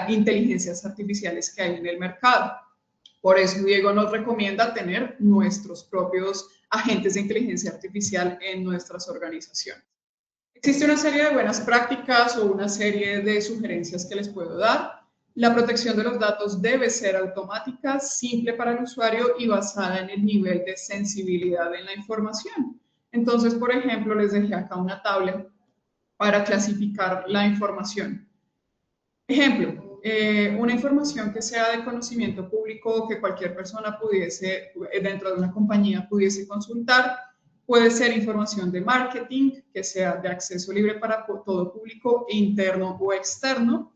inteligencias artificiales que hay en el mercado. Por eso Diego nos recomienda tener nuestros propios agentes de inteligencia artificial en nuestras organizaciones. Existe una serie de buenas prácticas o una serie de sugerencias que les puedo dar. La protección de los datos debe ser automática, simple para el usuario y basada en el nivel de sensibilidad en la información. Entonces, por ejemplo, les dejé acá una tabla para clasificar la información. Ejemplo, una información que sea de conocimiento público que cualquier persona pudiese, dentro de una compañía, pudiese consultar. Puede ser información de marketing, que sea de acceso libre para todo público, interno o externo.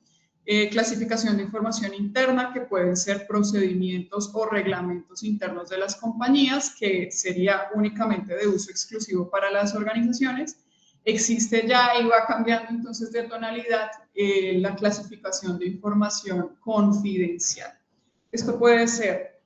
Clasificación de información interna, que pueden ser procedimientos o reglamentos internos de las compañías, que sería únicamente de uso exclusivo para las organizaciones. Existe ya y va cambiando entonces de tonalidad la clasificación de información confidencial. Esto puede ser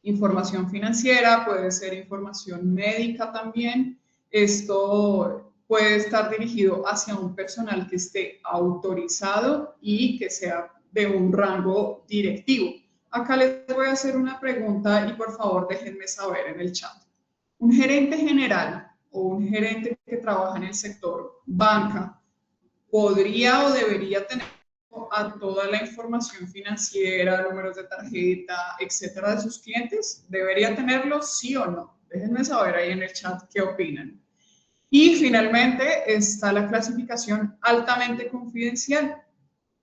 información financiera, puede ser información médica también. Esto puede estar dirigido hacia un personal que esté autorizado y que sea de un rango directivo. Acá les voy a hacer una pregunta y por favor déjenme saber en el chat. Un gerente general o un gerente que trabaja en el sector banca podría o debería tener a toda la información financiera, números de tarjeta, etcétera, de sus clientes? ¿Debería tenerlo, sí o no? Déjenme saber ahí en el chat qué opinan. Y finalmente está la clasificación altamente confidencial.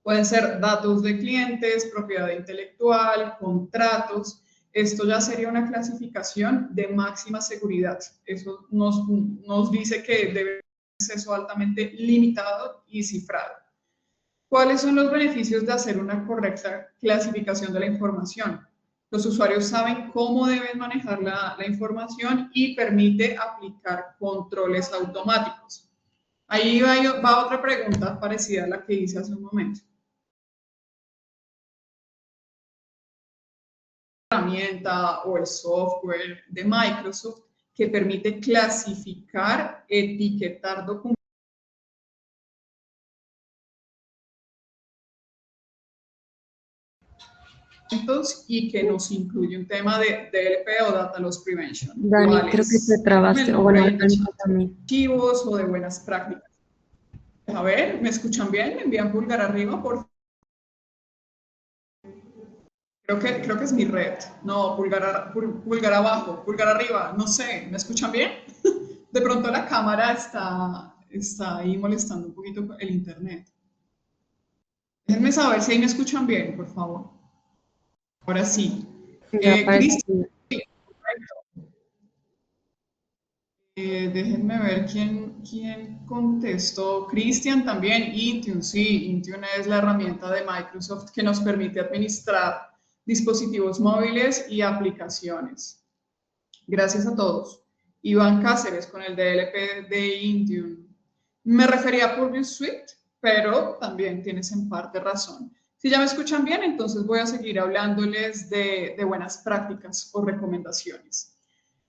Pueden ser datos de clientes, propiedad intelectual, contratos. Esto ya sería una clasificación de máxima seguridad. Eso nos dice que debe ser acceso altamente limitado y cifrado. ¿Cuáles son los beneficios de hacer una correcta clasificación de la información? Los usuarios saben cómo deben manejar la información y permite aplicar controles automáticos. Ahí va otra pregunta parecida a la que hice hace un momento. La herramienta o el software de Microsoft que permite clasificar, etiquetar documentos y que nos incluye un tema de DLP o Data Loss Prevention. Dani, creo que te trabaste, o bueno, a mí. Archivos o de buenas prácticas. A ver, ¿me escuchan bien? ¿Me envían pulgar arriba, por favor? Creo que es mi red. No, pulgar abajo, pulgar arriba, no sé, ¿me escuchan bien? De pronto la cámara está ahí molestando un poquito el internet. Déjenme saber si ahí me escuchan bien, por favor. Ahora sí. Cristian, déjenme ver quién contestó. Cristian también, Intune, sí, Intune es la herramienta de Microsoft que nos permite administrar dispositivos móviles y aplicaciones. Gracias a todos. Iván Cáceres con el DLP de Intune. Me refería a Purview Suite, pero también tienes en parte razón. Si ya me escuchan bien, entonces voy a seguir hablándoles de buenas prácticas o recomendaciones.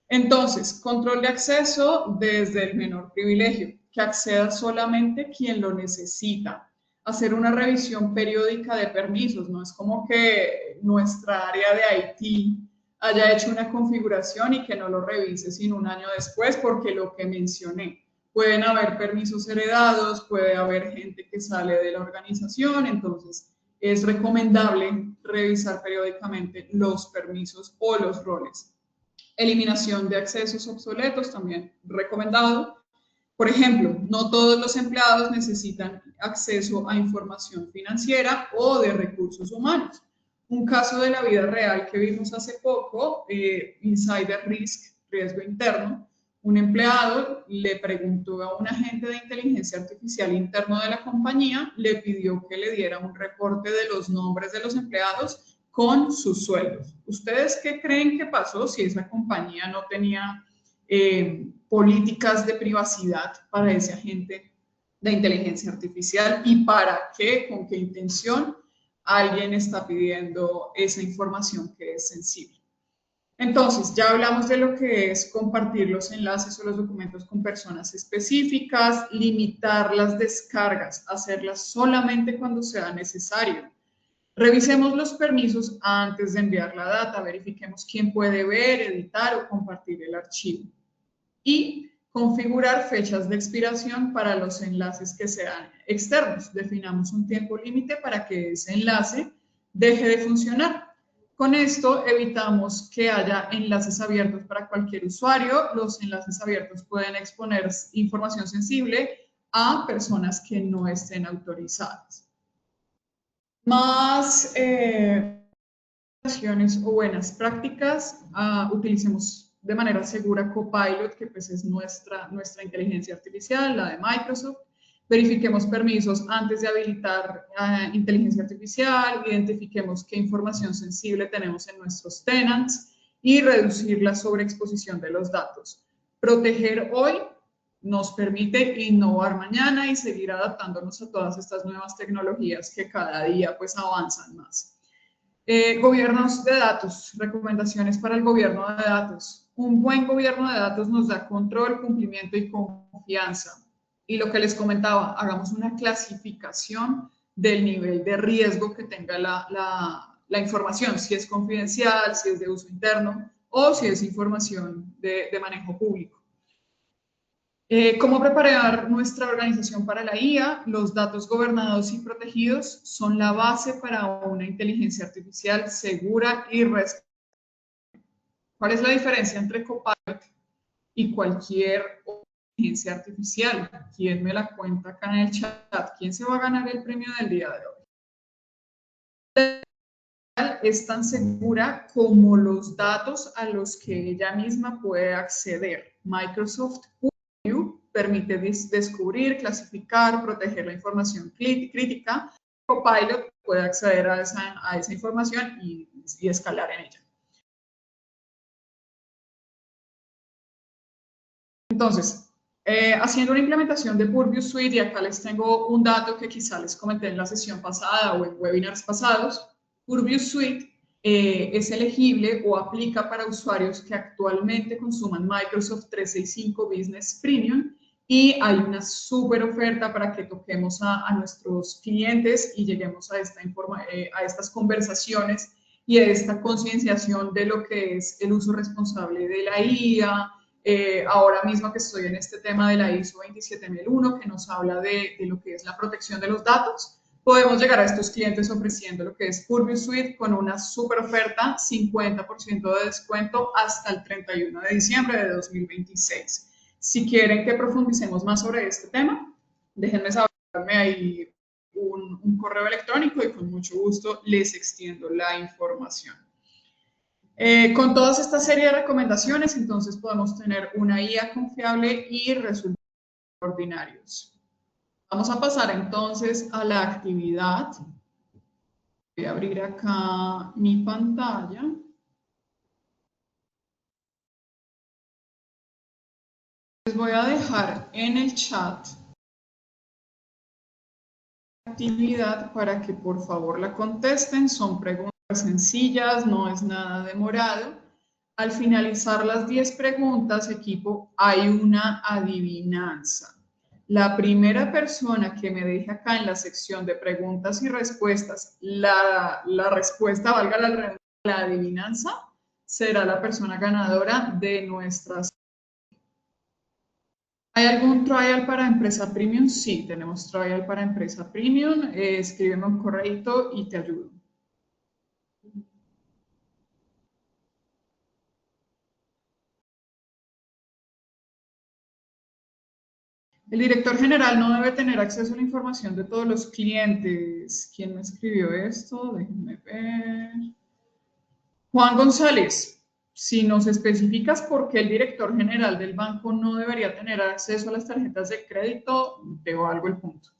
Entonces, control de acceso desde el menor privilegio, que acceda solamente quien lo necesita. Hacer una revisión periódica de permisos, no es como que nuestra área de IT haya hecho una configuración y que no lo revise sino un año después, porque lo que mencioné, pueden haber permisos heredados, puede haber gente que sale de la organización, entonces es recomendable revisar periódicamente los permisos o los roles. Eliminación de accesos obsoletos, también recomendado. Por ejemplo, no todos los empleados necesitan acceso a información financiera o de recursos humanos. Un caso de la vida real que vimos hace poco, Insider Risk, riesgo interno, un empleado le preguntó a un agente de inteligencia artificial interno de la compañía, le pidió que le diera un reporte de los nombres de los empleados con sus sueldos. ¿Ustedes qué creen que pasó si esa compañía no tenía políticas de privacidad para ese agente de inteligencia artificial y para qué, con qué intención alguien está pidiendo esa información que es sensible? Entonces, ya hablamos de lo que es compartir los enlaces o los documentos con personas específicas, limitar las descargas, hacerlas solamente cuando sea necesario. Revisemos los permisos antes de enviar la data, verifiquemos quién puede ver, editar o compartir el archivo. Y configurar fechas de expiración para los enlaces que sean externos. Definamos un tiempo límite para que ese enlace deje de funcionar. Con esto evitamos que haya enlaces abiertos para cualquier usuario. Los enlaces abiertos pueden exponer información sensible a personas que no estén autorizadas. Más o buenas prácticas, utilicemos de manera segura Copilot, que pues es nuestra inteligencia artificial, la de Microsoft. Verifiquemos permisos antes de habilitar inteligencia artificial, identifiquemos qué información sensible tenemos en nuestros tenants y reducir la sobreexposición de los datos. Proteger hoy nos permite innovar mañana y seguir adaptándonos a todas estas nuevas tecnologías que cada día pues avanzan más. Gobiernos de datos, recomendaciones para el gobierno de datos. Un buen gobierno de datos nos da control, cumplimiento y confianza. Y lo que les comentaba, hagamos una clasificación del nivel de riesgo que tenga la información, si es confidencial, si es de uso interno o si es información de manejo público. ¿Cómo preparar nuestra organización para la IA? Los datos gobernados y protegidos son la base para una inteligencia artificial segura y responsable. ¿Cuál es la diferencia entre Copilot y cualquier inteligencia artificial? ¿Quién me la cuenta acá en el chat? ¿Quién se va a ganar el premio del día de hoy? Es tan segura como los datos a los que ella misma puede acceder. Microsoft permite descubrir, clasificar, proteger la información crítica. Copilot puede acceder a esa información y escalar en ella. Entonces, haciendo una implementación de Purview Suite, y acá les tengo un dato que quizá les comenté en la sesión pasada o en webinars pasados. Purview Suite es elegible o aplica para usuarios que actualmente consuman Microsoft 365 Business Premium, y hay una súper oferta para que toquemos a nuestros clientes y lleguemos a estas conversaciones y a esta concienciación de lo que es el uso responsable de la IA. Ahora mismo que estoy en este tema de la ISO 27001, que nos habla de lo que es la protección de los datos, podemos llegar a estos clientes ofreciendo lo que es Purview Suite con una super oferta, 50% de descuento hasta el 31 de diciembre de 2026. Si quieren que profundicemos más sobre este tema, déjenme saberme ahí un correo electrónico y con mucho gusto les extiendo la información. Con todas esta serie de recomendaciones, entonces podemos tener una IA confiable y resultados ordinarios. Vamos a pasar entonces a la actividad. Voy a abrir acá mi pantalla. Les voy a dejar en el chat la actividad para que por favor la contesten. Son preguntas sencillas, no es nada demorado. Al finalizar las 10 preguntas, equipo, hay una adivinanza. La primera persona que me deje acá en la sección de preguntas y respuestas la respuesta, valga la adivinanza, será la persona ganadora de nuestras. ¿Hay algún trial para empresa premium? Sí, tenemos trial para empresa premium. Escríbeme un correo y te ayudo. El director general no debe tener acceso a la información de todos los clientes. ¿Quién me escribió esto? Déjenme ver. Juan González, si nos especificas por qué el director general del banco no debería tener acceso a las tarjetas de crédito, te valgo el punto.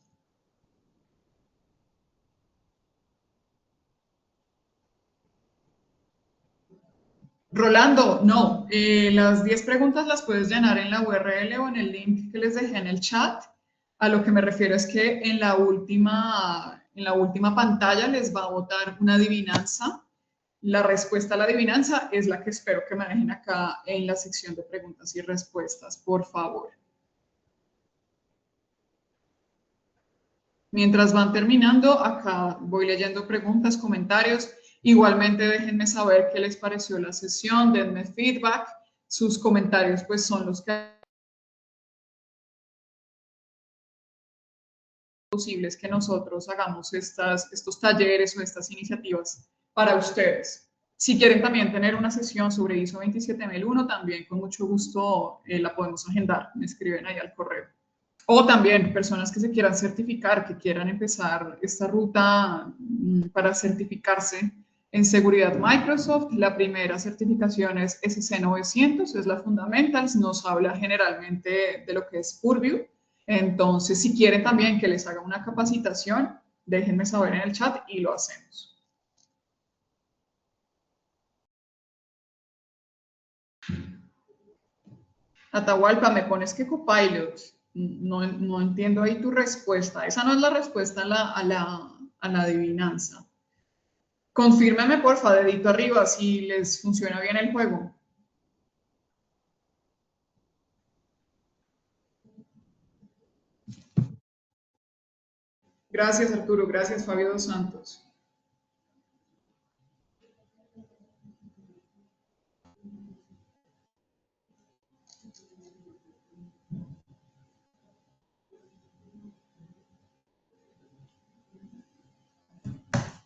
Rolando, no, las 10 preguntas las puedes llenar en la URL o en el link que les dejé en el chat. A lo que me refiero es que en la última pantalla les va a botar una adivinanza. La respuesta a la adivinanza es la que espero que me dejen acá en la sección de preguntas y respuestas, por favor. Mientras van terminando, acá voy leyendo preguntas, comentarios. Igualmente déjenme saber qué les pareció la sesión, denme feedback. Sus comentarios pues son los que posibles que nosotros hagamos estos talleres o estas iniciativas para ustedes. Si quieren también tener una sesión sobre ISO 27001, también con mucho gusto la podemos agendar. Me escriben ahí al correo. O también personas que se quieran certificar, que quieran empezar esta ruta para certificarse en seguridad Microsoft. La primera certificación es SC900, es la Fundamentals, nos habla generalmente de lo que es Purview. Entonces, si quieren también que les haga una capacitación, déjenme saber en el chat y lo hacemos. Atahualpa, me pones que Copilot. No entiendo ahí tu respuesta. Esa no es la respuesta a la adivinanza. Confírmeme, porfa, dedito arriba, si les funciona bien el juego. Gracias, Arturo. Gracias, Fabio dos Santos.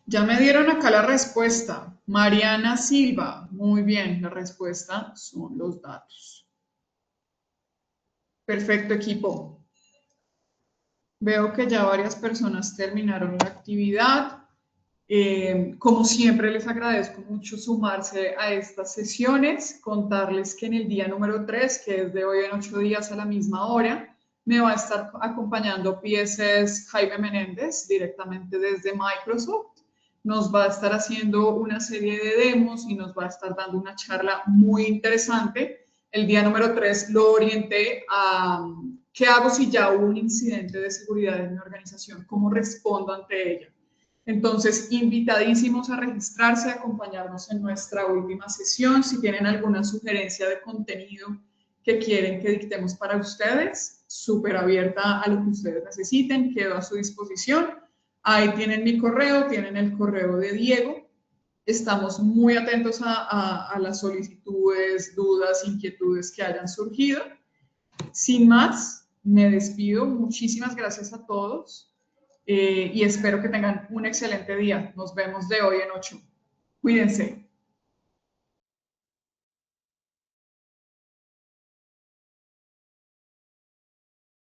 Ya me dieron acá la respuesta. Mariana Silva. Muy bien, la respuesta son los datos. Perfecto, equipo. Veo que ya varias personas terminaron la actividad. Como siempre, les agradezco mucho sumarse a estas sesiones. Contarles que en el día número 3, que es de hoy en 8 días a la misma hora, me va a estar acompañando PSS Jaime Menéndez directamente desde Microsoft. Nos va a estar haciendo una serie de demos y nos va a estar dando una charla muy interesante El día número 3 lo orienté a qué hago si ya hubo un incidente de seguridad en mi organización, cómo respondo ante ella. Entonces, invitadísimos a registrarse, a acompañarnos en nuestra última sesión. Si tienen alguna sugerencia de contenido que quieren que dictemos para ustedes, súper abierta a lo que ustedes necesiten, quedo a su disposición. Ahí tienen mi correo, tienen el correo de Diego. Estamos muy atentos a las solicitudes, dudas, inquietudes que hayan surgido. Sin más, me despido. Muchísimas gracias a todos y espero que tengan un excelente día. Nos vemos de hoy en 8. Cuídense.